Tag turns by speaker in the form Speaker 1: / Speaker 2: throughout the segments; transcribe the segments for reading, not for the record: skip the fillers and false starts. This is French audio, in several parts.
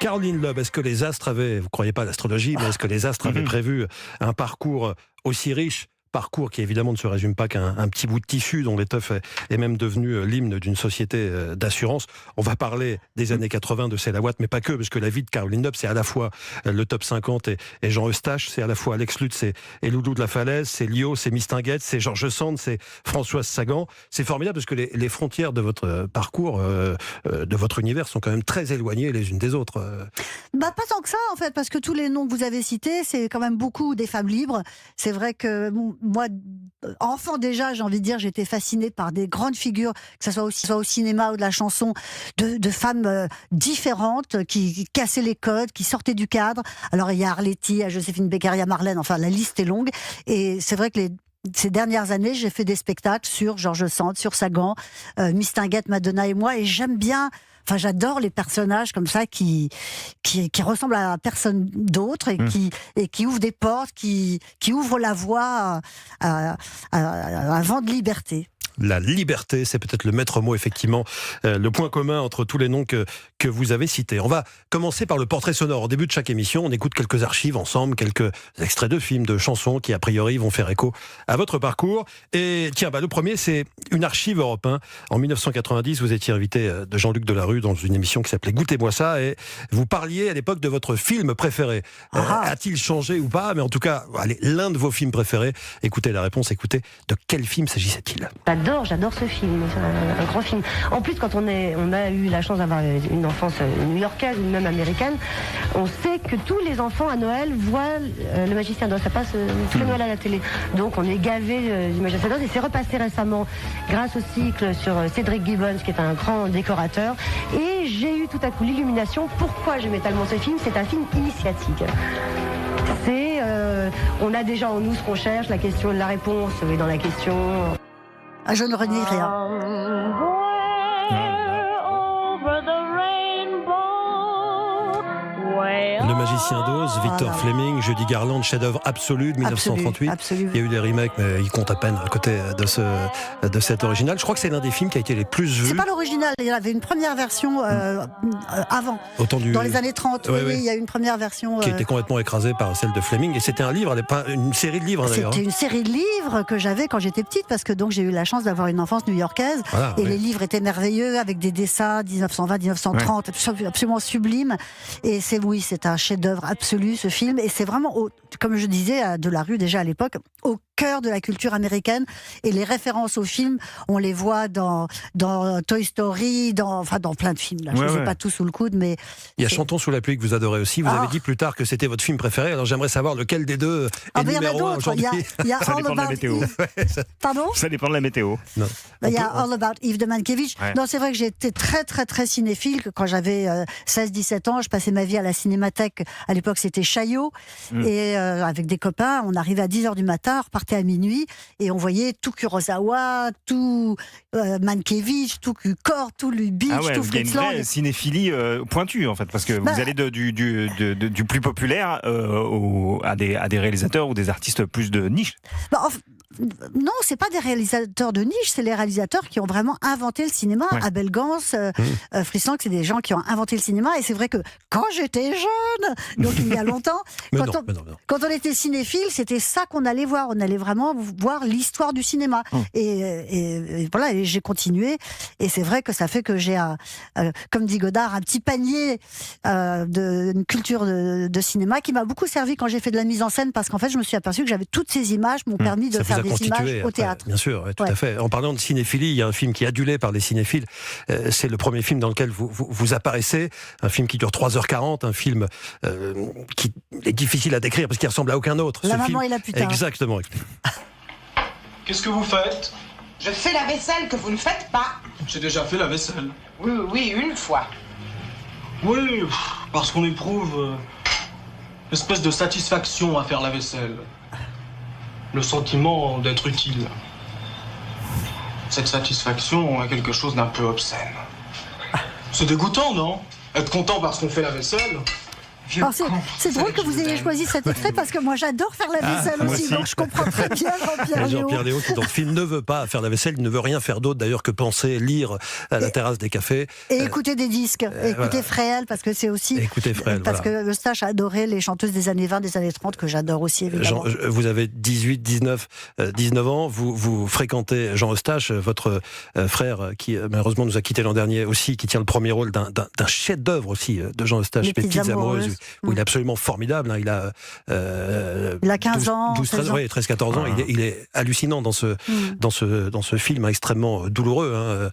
Speaker 1: Caroline Loeb, est-ce que les astres avaient, vous ne croyez pas à l'astrologie, mais est-ce que les astres avaient prévu un parcours aussi riche? Parcours qui évidemment ne se résume pas qu'un petit bout de tissu dont l'étoffe est même devenu l'hymne d'une société d'assurance. On va parler des années 80 de Céla Watt, mais pas que, parce que la vie de Caroline Loeb, c'est à la fois le top 50 et Jean Eustache, c'est à la fois Alex Lutz et Loulou de la Falaise, c'est Lio, c'est Mistinguett, c'est Georges Sand, c'est Françoise Sagan. C'est formidable parce que les frontières de votre parcours, de votre univers sont quand même très éloignées les unes des autres.
Speaker 2: Pas tant que ça en fait, parce que tous les noms que vous avez cités, c'est quand même beaucoup des femmes libres. C'est vrai que moi, enfant déjà, j'ai envie de dire, j'étais fascinée par des grandes figures, que ce soit au cinéma ou de la chanson, de femmes différentes qui cassaient les codes, qui sortaient du cadre. Alors il y a Arletty, il y a Joséphine Baker, il y a Marlène, enfin la liste est longue. Et c'est vrai que ces dernières années, j'ai fait des spectacles sur Georges Sand, sur Sagan, Mistinguett, Madonna et moi, et j'aime bien. Enfin, j'adore les personnages comme ça qui ressemblent à personne d'autre et qui ouvrent des portes, qui ouvrent la voie à un vent de liberté.
Speaker 1: La liberté, c'est peut-être le maître mot, effectivement, le point commun entre tous les noms que vous avez cités. On va commencer par le portrait sonore. En début de chaque émission, on écoute quelques archives ensemble, quelques extraits de films, de chansons qui, a priori, vont faire écho à votre parcours. Et tiens, le premier, c'est une archive Europe 1. En 1990, vous étiez invité de Jean-Luc Delarue dans une émission qui s'appelait Goûtez-moi ça, et vous parliez à l'époque de votre film préféré. A-t-il changé ou pas? Mais en tout cas, allez, l'un de vos films préférés. Écoutez la réponse, écoutez de quel film s'agissait-il?
Speaker 3: J'adore ce film, c'est un grand film. En plus, quand on a eu la chance d'avoir une enfance new-yorkaise ou même américaine, on sait que tous les enfants à Noël voient Le Magicien d'Oz. Ça passe tous les Noël à la télé. Donc on est gavé du Magicien d'Oz, et c'est repassé récemment grâce au cycle sur Cédric Gibbons, qui est un grand décorateur. Et j'ai eu tout à coup l'illumination. Pourquoi j'aimais tellement ce film? C'est un film initiatique. On a déjà en nous ce qu'on cherche, la question et la réponse est dans la question.
Speaker 2: Ah, je ne renie rien.
Speaker 1: Le Magicien d'Oz, Victor Fleming, Judy Garland, chef-d'œuvre absolu de 1938.
Speaker 2: Absolument.
Speaker 1: Il y a eu des remakes, mais ils comptent à peine à côté de cet original. Je crois que c'est l'un des films qui a été les plus vus.
Speaker 2: C'est pas l'original, il y avait une première version avant. Dans les années 30, oui, il y a eu une première version.
Speaker 1: Qui était complètement écrasée par celle de Fleming. Et c'était un livre, une série de livres d'ailleurs.
Speaker 2: C'était une série de livres que j'avais quand j'étais petite, parce que donc j'ai eu la chance d'avoir une enfance new-yorkaise. Voilà, et les livres étaient merveilleux, avec des dessins 1920-1930, absolument sublimes. Et c'est un chef-d'œuvre absolu, ce film, et c'est vraiment, comme je disais à Delarue déjà à l'époque, au cœur de la culture américaine, et les références au film, on les voit dans Toy Story, dans plein de films. Là. Je ne les ai pas tous sous le coude, mais...
Speaker 1: Il y a Chantons sous la pluie que vous adorez aussi. Vous avez dit plus tard que c'était votre film préféré, alors j'aimerais savoir lequel des deux est numéro 1 aujourd'hui.
Speaker 2: Il y a
Speaker 4: Ça dépend de la météo.
Speaker 2: Pardon ?
Speaker 4: Ça dépend de la météo.
Speaker 2: Il y a All About Eve de Mankiewicz. Ouais. Non, c'est vrai que j'ai été très très très cinéphile. Quand j'avais 16-17 ans, je passais ma vie à la cinémathèque. À l'époque, c'était Chaillot. Et avec des copains, on arrivait à 10h du matin, on repartait à minuit, et on voyait tout Kurosawa, tout Mankiewicz, tout Cukor, tout Lubitsch, tout Fritz Lang.
Speaker 4: Il y a une vraie cinéphilie pointue, en fait, parce que vous allez du plus populaire à des réalisateurs ou des artistes plus de niche.
Speaker 2: Non, c'est pas des réalisateurs de niche, c'est les réalisateurs qui ont vraiment inventé le cinéma. Abel Gans, Fritz Lang, c'est des gens qui ont inventé le cinéma. Et c'est vrai que quand j'étais jeune, donc il y a longtemps, quand on était cinéphile, c'était ça qu'on allait voir. On allait vraiment voir l'histoire du cinéma. Et voilà, et j'ai continué. Et c'est vrai que ça fait que j'ai, comme dit Godard, un petit panier d'une culture de cinéma qui m'a beaucoup servi quand j'ai fait de la mise en scène, parce qu'en fait, je me suis aperçu que j'avais toutes ces images m'ont permis de faire des images au théâtre.
Speaker 1: Bien sûr, tout à fait. En parlant de cinéphilie, il y a un film qui est adulé par les cinéphiles. C'est le premier film dans lequel vous apparaissez. Un film qui dure 3h40, un film qui est difficile à décrire parce qu'il ressemble à aucun autre.
Speaker 2: La maman et la putain.
Speaker 1: Exactement.
Speaker 5: Qu'est-ce que vous faites?
Speaker 6: Je fais la vaisselle que vous ne faites pas.
Speaker 5: J'ai déjà fait la vaisselle.
Speaker 6: Oui, une fois.
Speaker 5: Oui, parce qu'on éprouve une espèce de satisfaction à faire la vaisselle. Le sentiment d'être utile. Cette satisfaction est quelque chose d'un peu obscène. C'est dégoûtant, non? Être content parce qu'on fait la vaisselle,
Speaker 2: C'est drôle que vous ayez choisi cet extrait parce que moi j'adore faire la vaisselle aussi, donc je comprends très bien Jean-Pierre Léo.
Speaker 1: Jean-Pierre Léo qui dans le film ne veut pas faire la vaisselle, il ne veut rien faire d'autre d'ailleurs que penser, lire à la terrasse des cafés.
Speaker 2: Et écouter des disques, écouter Fréhel parce que c'est aussi...
Speaker 1: Écoutez Fréhel,
Speaker 2: parce que Eustache adorait les chanteuses des années 20, des années 30 que j'adore aussi évidemment.
Speaker 1: Vous avez 18, 19 ans, vous fréquentez Jean Eustache, votre frère qui malheureusement nous a quitté l'an dernier aussi, qui tient le premier rôle d'un chef-d'œuvre aussi de Jean Eustache, Les Petites Amoureuses, où il est absolument formidable. Hein, il a
Speaker 2: 15 ans,
Speaker 1: 13-14 ans. Il est hallucinant dans ce film extrêmement douloureux. Hein.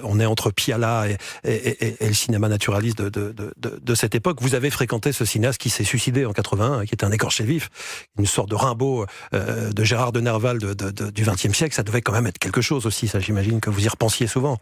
Speaker 1: On est entre Piala et le cinéma naturaliste de cette époque. Vous avez fréquenté ce cinéaste qui s'est suicidé en 81, qui était un écorché vif, une sorte de Rimbaud de Gérard de Nerval du XXe siècle. Ça devait quand même être quelque chose aussi, ça, j'imagine que vous y repensiez souvent.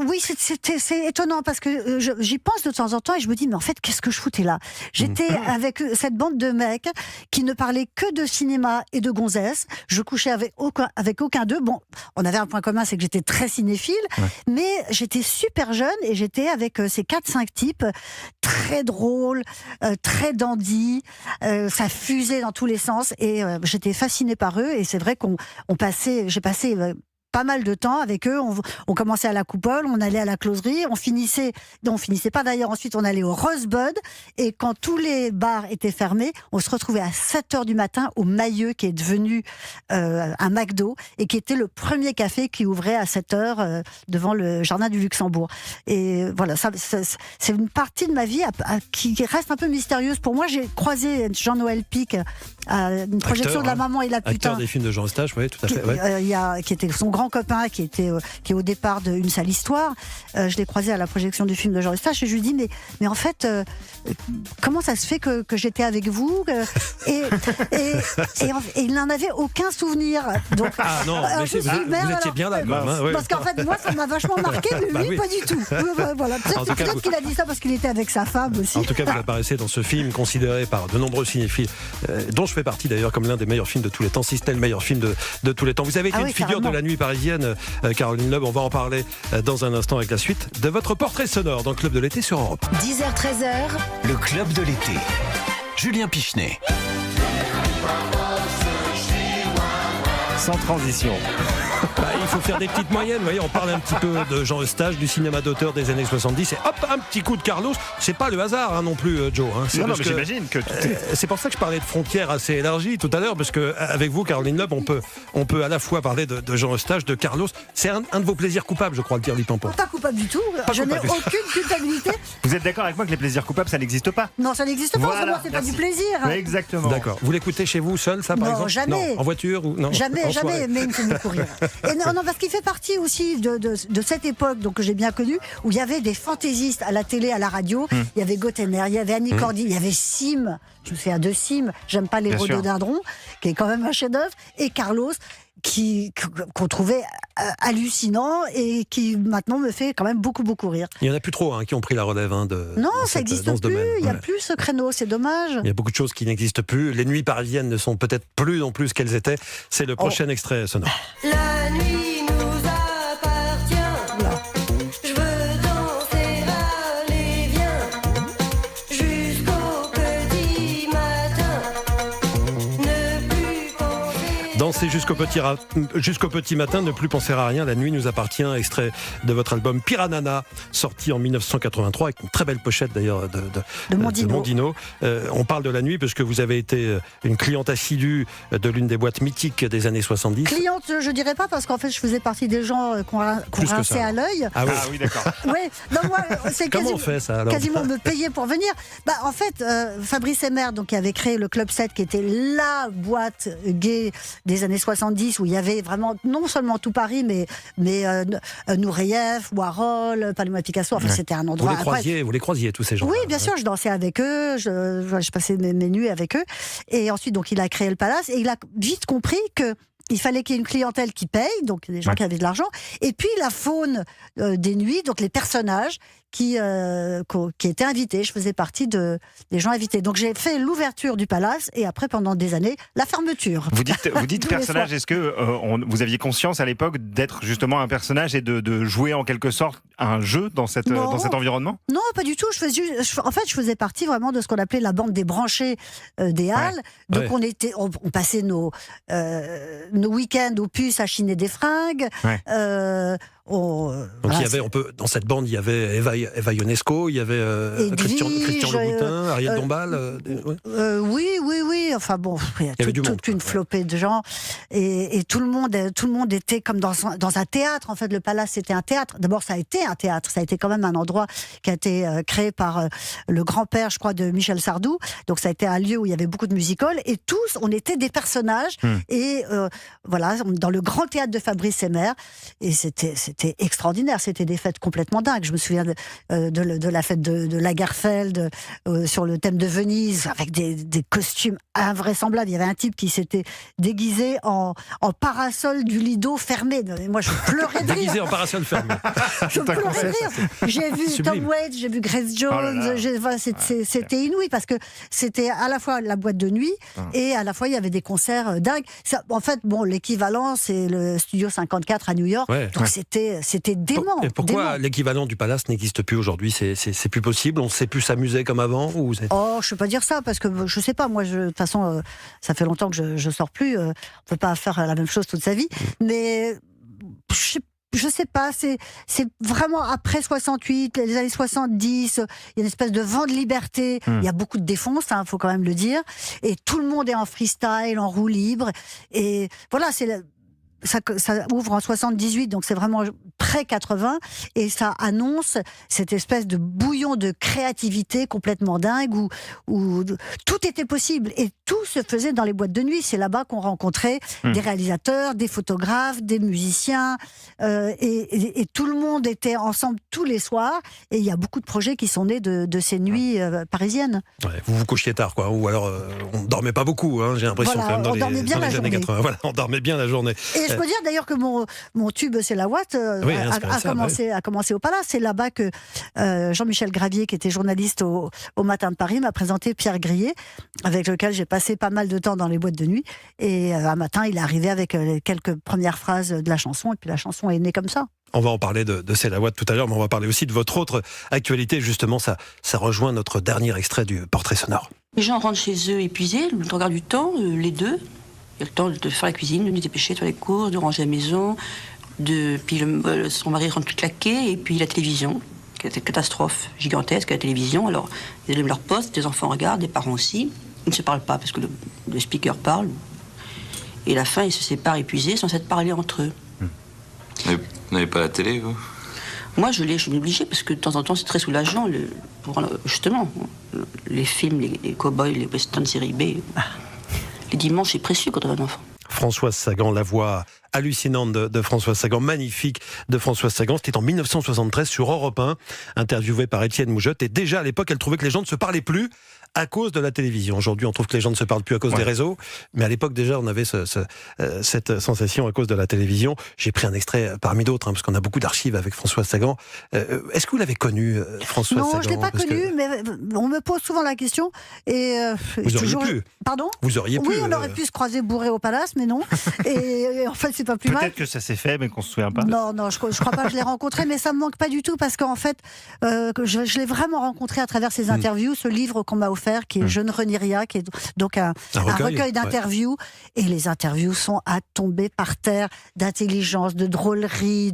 Speaker 2: Oui, c'est étonnant parce que j'y pense de temps en temps et je me dis mais en fait qu'est-ce que je foutais là ? J'étais avec cette bande de mecs qui ne parlaient que de cinéma et de gonzesses. Je couchais avec aucun d'eux. Bon, on avait un point commun, c'est que j'étais très cinéphile, mais j'étais super jeune et j'étais avec ces 4-5 types très drôles, très dandy. Ça fusait dans tous les sens et j'étais fascinée par eux et c'est vrai j'ai passé pas mal de temps avec eux, on commençait à la Coupole, on allait à la Closerie, on finissait pas d'ailleurs, ensuite on allait au Rosebud, et quand tous les bars étaient fermés, on se retrouvait à 7h du matin au Mailleux, qui est devenu un McDo, et qui était le premier café qui ouvrait à 7h devant le Jardin du Luxembourg. Et voilà, c'est une partie de ma vie qui reste un peu mystérieuse. Pour moi, j'ai croisé Jean-Noël Pic à une projection de La Maman et la Putain.
Speaker 1: Acteur des films de Jean Eustache, oui, tout à fait.
Speaker 2: Qui était son grand copain, qui est au départ d'Une sale histoire. Je l'ai croisé à la projection du film de Jean Eustache et je lui dis mais en fait comment ça se fait que j'étais avec vous et il n'en avait aucun souvenir. Donc
Speaker 1: vous étiez bien là
Speaker 2: parce qu'en fait moi ça m'a vachement marqué, mais lui pas du tout. Voilà, peut-être qu'il a dit ça parce qu'il était avec sa femme aussi.
Speaker 1: En tout cas, vous apparaissez dans ce film considéré par de nombreux cinéphiles, dont je fais partie d'ailleurs, comme l'un des meilleurs films de tous les temps, si c'était le meilleur film de tous les temps. Vous avez été une figure de la nuit parisienne, Caroline Loeb. On va en parler dans un instant avec la suite de votre portrait sonore dans le Club de l'été sur Europe.
Speaker 7: 10h-13h, le Club de l'été. Julien Pichenet.
Speaker 4: Sans transition.
Speaker 1: Il faut faire des petites moyennes, vous voyez, on parle un petit peu de Jean Eustache, du cinéma d'auteur des années 70, et hop, un petit coup de Carlos. C'est pas le hasard non plus, Joe.
Speaker 4: Non, mais j'imagine que
Speaker 1: c'est pour ça que je parlais de frontières assez élargies tout à l'heure, parce que avec vous, Caroline Loeb, on peut à la fois parler de Jean Eustache, de Carlos. C'est un de vos plaisirs coupables, je crois, le Tirli Pampon.
Speaker 2: Pas coupable du tout. Je n'ai aucune culpabilité.
Speaker 4: Vous êtes d'accord avec moi que les plaisirs coupables, ça n'existe pas ?
Speaker 2: Non, ça n'existe pas. Voilà, c'est pas du plaisir.
Speaker 4: Exactement.
Speaker 1: D'accord. Vous l'écoutez chez vous seul, ça, par exemple ?
Speaker 2: Jamais.
Speaker 1: Non, en voiture ou non ?
Speaker 2: Jamais, mais il me fait me courir. Et non, parce qu'il fait partie aussi de cette époque, donc que j'ai bien connue, où il y avait des fantaisistes à la télé, à la radio. Il y avait Gottener, il y avait Annie Cordy, il y avait Sim. Je me souviens de Sim. J'aime pas les rhododendrons, qui est quand même un chef-d'œuvre, et Carlos, qu'on trouvait hallucinant et qui maintenant me fait quand même beaucoup rire.
Speaker 1: Il y en a plus trop qui ont pris la relève
Speaker 2: non, ça n'existe plus. Il n'y a plus ce créneau, c'est dommage.
Speaker 1: Il y a beaucoup de choses qui n'existent plus. Les nuits parisiennes ne sont peut-être plus non plus ce qu'elles étaient. C'est le prochain extrait sonore.
Speaker 8: La nuit nous appartient. Je veux danser, allez viens, jusqu'au petit matin. Ne plus penser.
Speaker 1: Danser jusqu'au petit matin, ne plus penser à rien. La nuit nous appartient. Extrait de votre album Piranana, sorti en 1983 avec une très belle pochette d'ailleurs de Mondino. On parle de la nuit parce que vous avez été une cliente assidue de l'une des boîtes mythiques des années 70.
Speaker 2: Cliente, je dirais pas, parce qu'en fait je faisais partie des gens qu'on rinçait à l'œil.
Speaker 1: Ah
Speaker 4: oui, d'accord.
Speaker 2: Ouais, non, moi, c'est
Speaker 1: comment on fait ça alors ?
Speaker 2: Quasiment me payer pour venir. En fait, Fabrice Emmer, donc, qui avait créé le Club 7, qui était la boîte gay des années 70, où il y avait vraiment non seulement tout Paris, mais Nureyev, Warhol, Paloma Picasso. Enfin, c'était un endroit.
Speaker 1: Vous les croisiez tous ces gens.
Speaker 2: Oui, bien sûr, je dansais avec eux, je passais mes nuits avec eux. Et ensuite, donc, il a créé le Palace et il a vite compris que il fallait qu'il y ait une clientèle qui paye, donc des gens qui avaient de l'argent, et puis la faune des nuits, donc les personnages qui étaient invités. Je faisais partie des gens invités. Donc j'ai fait l'ouverture du Palace et après, pendant des années, la fermeture.
Speaker 4: Vous dites personnage, est-ce que vous aviez conscience à l'époque d'être justement un personnage et de jouer en quelque sorte un jeu dans cet environnement ?
Speaker 2: Non, pas du tout. En fait, je faisais partie vraiment de ce qu'on appelait la bande des branchés des Halles. Donc on passait nos week-ends aux puces à chiner des fringues.
Speaker 1: Donc dans cette bande, il y avait Eva Ionesco, il y avait Christian Louboutin, Ariel Dombal.
Speaker 2: Oui. Enfin bon, il y a toute une flopée de gens et tout le monde était comme dans un théâtre. En fait, le Palace c'était un théâtre. D'abord, ça a été un théâtre. Ça a été quand même un endroit qui a été créé par le grand-père, je crois, de Michel Sardou. Donc ça a été un lieu où il y avait beaucoup de music-hall et tous, on était des personnages. Et voilà, dans le grand théâtre de Fabrice Semer. Et c'était extraordinaire. C'était des fêtes complètement dingues. Je me souviens de la fête de Lagerfeld sur le thème de Venise avec des costumes invraisemblables. Il y avait un type qui s'était déguisé en parasol du Lido fermé. Et moi, je pleurais de rire.
Speaker 1: Déguisé en parasol fermé.
Speaker 2: Je pleurais de rire. J'ai vu Tom Waits, j'ai vu Grace Jones. C'était inouï parce que c'était à la fois la boîte de nuit et à la fois il y avait des concerts dingues. En fait, l'équivalent, c'est le Studio 54 à New York. Donc c'était dément.
Speaker 1: Et pourquoi l'équivalent du Palace n'existe plus aujourd'hui ? C'est plus possible ? On ne sait plus s'amuser comme avant ou je
Speaker 2: ne peux pas dire ça parce que je sais pas. Moi, de toute façon, ça fait longtemps que je sors plus. On peut pas faire la même chose toute sa vie. Mais je sais pas, c'est vraiment après 68, les années 70, il y a une espèce de vent de liberté, il y a beaucoup de défonce, faut quand même le dire, et tout le monde est en freestyle, en roue libre, et voilà, ça ouvre en 78, donc c'est vraiment pré-80, et ça annonce cette espèce de bouillon de créativité complètement dingue, où tout était possible, et tout se faisait dans les boîtes de nuit. C'est là-bas qu'on rencontrait des réalisateurs, des photographes, des musiciens, et tout le monde était ensemble tous les soirs, et il y a beaucoup de projets qui sont nés de ces nuits parisiennes.
Speaker 1: Vous vous couchiez tard, quoi, ou alors on dormait pas beaucoup, j'ai l'impression, quand même, dans les années 80. Voilà, on dormait bien la journée.
Speaker 2: Et je peux dire d'ailleurs que mon tube C'est la Ouate a commencé au Palace. C'est là-bas que Jean-Michel Gravier, qui était journaliste au Matin de Paris, m'a présenté Pierre Grillet, avec lequel j'ai passé pas mal de temps dans les boîtes de nuit. Et un matin, il est arrivé avec quelques premières phrases de la chanson, et puis la chanson est née comme ça.
Speaker 1: On va en parler de C'est la Ouate tout à l'heure, mais on va parler aussi de votre autre actualité. Justement, ça rejoint notre dernier extrait du portrait sonore.
Speaker 9: Les gens rentrent chez eux épuisés, le regard du temps, les deux. Il y a le temps de faire la cuisine, de dépêcher, de faire les courses, de ranger la maison. Puis son mari rentre tout claqué, et puis la télévision. C'est une catastrophe gigantesque, la télévision. Alors, ils élèvent leur poste, les enfants regardent, les parents aussi. Ils ne se parlent pas parce que le speaker parle. Et à la fin, ils se séparent épuisés sans s'être parlé entre eux.
Speaker 10: Vous n'avez pas la télé, vous ?
Speaker 9: Moi, je suis obligée parce que de temps en temps, c'est très soulageant. Justement, les films, les cow-boys, les westerns série B. Les dimanches, c'est précieux quand on a un enfant.
Speaker 1: Françoise Sagan, la voix hallucinante de Françoise Sagan, magnifique de Françoise Sagan. C'était en 1973 sur Europe 1, interviewée par Étienne Moujotte. Et déjà à l'époque, elle trouvait que les gens ne se parlaient plus à cause de la télévision. Aujourd'hui, on trouve que les gens ne se parlent plus à cause des réseaux. Mais à l'époque, déjà, on avait cette sensation à cause de la télévision. J'ai pris un extrait parmi d'autres, parce qu'on a beaucoup d'archives avec Françoise Sagan. Est-ce que vous l'avez connue, Françoise Sagan ?
Speaker 2: Non, je ne l'ai pas connue, mais on me pose souvent la question. Et,
Speaker 1: vous auriez pu.
Speaker 2: Pardon ?
Speaker 1: Vous auriez pu.
Speaker 2: Oui, on aurait pu se croiser bourré au Palace, mais non. Et en fait, c'est pas plus mal.
Speaker 4: Peut-être que ça s'est fait, mais qu'on se souvient pas.
Speaker 2: Non, je crois pas que je l'ai rencontré, mais ça me manque pas du tout, parce qu'en fait, je l'ai vraiment rencontré à travers ses interviews, ce livre qu'on m'a offert, qui est Je ne renie rien, qui est donc un recueil d'interviews. Et les interviews sont à tomber par terre, d'intelligence, de drôlerie,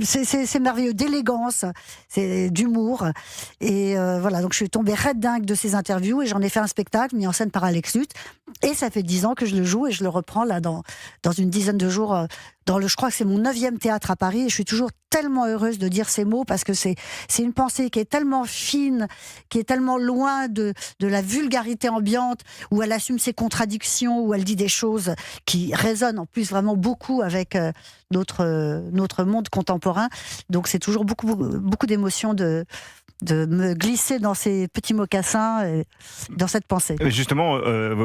Speaker 2: c'est merveilleux, d'élégance, c'est d'humour. Et voilà, donc je suis tombée raide dingue de ces interviews, et j'en ai fait un spectacle mis en scène par Alex Luth. Et ça fait 10 ans que je le joue, et je le reprends là dans une dizaine de jours. Je crois que c'est mon 9e théâtre à Paris, et je suis toujours tellement heureuse de dire ces mots, parce que c'est une pensée qui est tellement fine, qui est tellement loin de la vulgarité ambiante, où elle assume ses contradictions, où elle dit des choses qui résonnent en plus vraiment beaucoup avec notre monde contemporain. Donc c'est toujours beaucoup d'émotions de de me glisser dans ces petits mocassins, et dans cette pensée.
Speaker 4: Justement,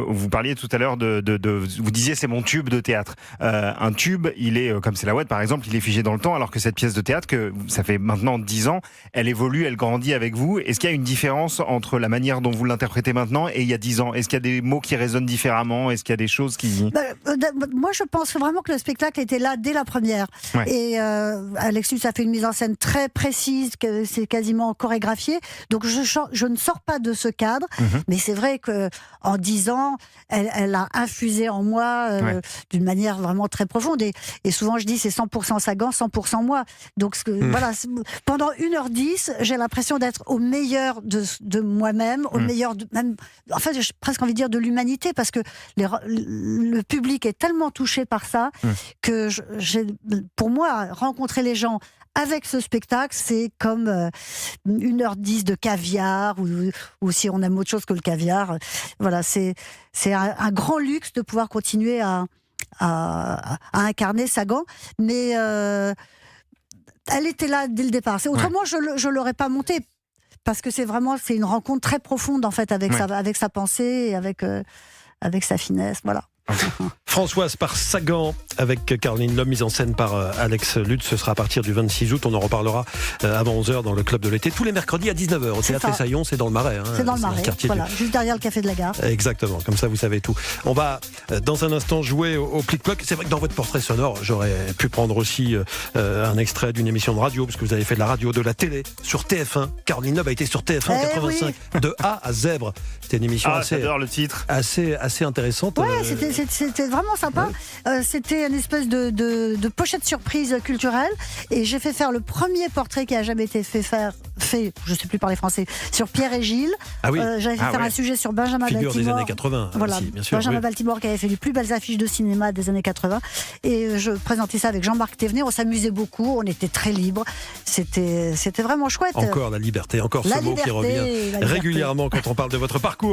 Speaker 4: vous parliez tout à l'heure vous disiez c'est mon tube de théâtre. Un tube, il est, comme c'est la Silhouette par exemple, il est figé dans le temps, alors que cette pièce de théâtre, que ça fait maintenant 10 ans, elle évolue, elle grandit avec vous. Est-ce qu'il y a une différence entre la manière dont vous l'interprétez maintenant et il y a 10 ans? Est-ce qu'il y a des mots qui résonnent différemment? Est-ce qu'il y a des choses qui...
Speaker 2: Moi, je pense vraiment que le spectacle était là dès la première.
Speaker 4: Ouais.
Speaker 2: Et Alex Lutz a fait une mise en scène très précise, que c'est quasiment chorégraphié. Donc, je ne sors pas de ce cadre. Mais c'est vrai qu'en 10 ans, elle a infusé en moi d'une manière vraiment très profonde. Et souvent, je dis, c'est 100% Sagan, 100% moi. Donc, voilà, pendant 1h10, j'ai l'impression d'être au meilleur de moi-même, au meilleur même, en fait, j'ai presque envie de dire de l'humanité, parce que le public est tellement touché par ça que pour moi, rencontrer les gens avec ce spectacle, c'est comme 1h10 de caviar, ou si on aime autre chose que le caviar. Voilà, c'est un grand luxe de pouvoir continuer à incarner Sagan, mais elle était là dès le départ. Autrement, je l'aurais pas montée, parce que c'est une rencontre très profonde en fait avec sa pensée et avec sa finesse. Voilà.
Speaker 1: Françoise par Sagan avec Caroline Lhomme, mise en scène par Alex Lutz. Ce sera à partir du 26 août. On en reparlera avant 11h dans le Club de l'été. Tous les mercredis à 19h au Théâtre Essaillon, c'est dans le Marais.
Speaker 2: C'est dans le Marais, voilà, juste derrière le Café de la Gare.
Speaker 1: Exactement, comme ça vous savez tout. On va dans un instant jouer au plic-ploc. C'est vrai que dans votre portrait sonore, j'aurais pu prendre aussi un extrait d'une émission de radio, parce que vous avez fait de la radio, de la télé, sur TF1. Caroline Lhomme a été sur TF1 85, de A à Zèbre. C'était une émission
Speaker 4: j'adore le titre.
Speaker 1: assez intéressante.
Speaker 2: Ouais, c'était vraiment sympa. C'était une espèce de pochette surprise culturelle, et j'ai fait faire le premier portrait qui a jamais été fait, je sais plus parler français, sur Pierre et Gilles. J'avais fait faire un sujet sur Benjamin
Speaker 1: Figure
Speaker 2: Baltimore.
Speaker 1: des années 80.
Speaker 2: Voilà,
Speaker 1: aussi, bien sûr,
Speaker 2: Benjamin Baltimore, qui avait fait les plus belles affiches de cinéma des années 80. Et je présentais ça avec Jean-Marc Thévenet. On s'amusait beaucoup, on était très libres. C'était vraiment chouette.
Speaker 1: Encore la liberté, encore ce mot qui revient régulièrement quand on parle de votre parcours.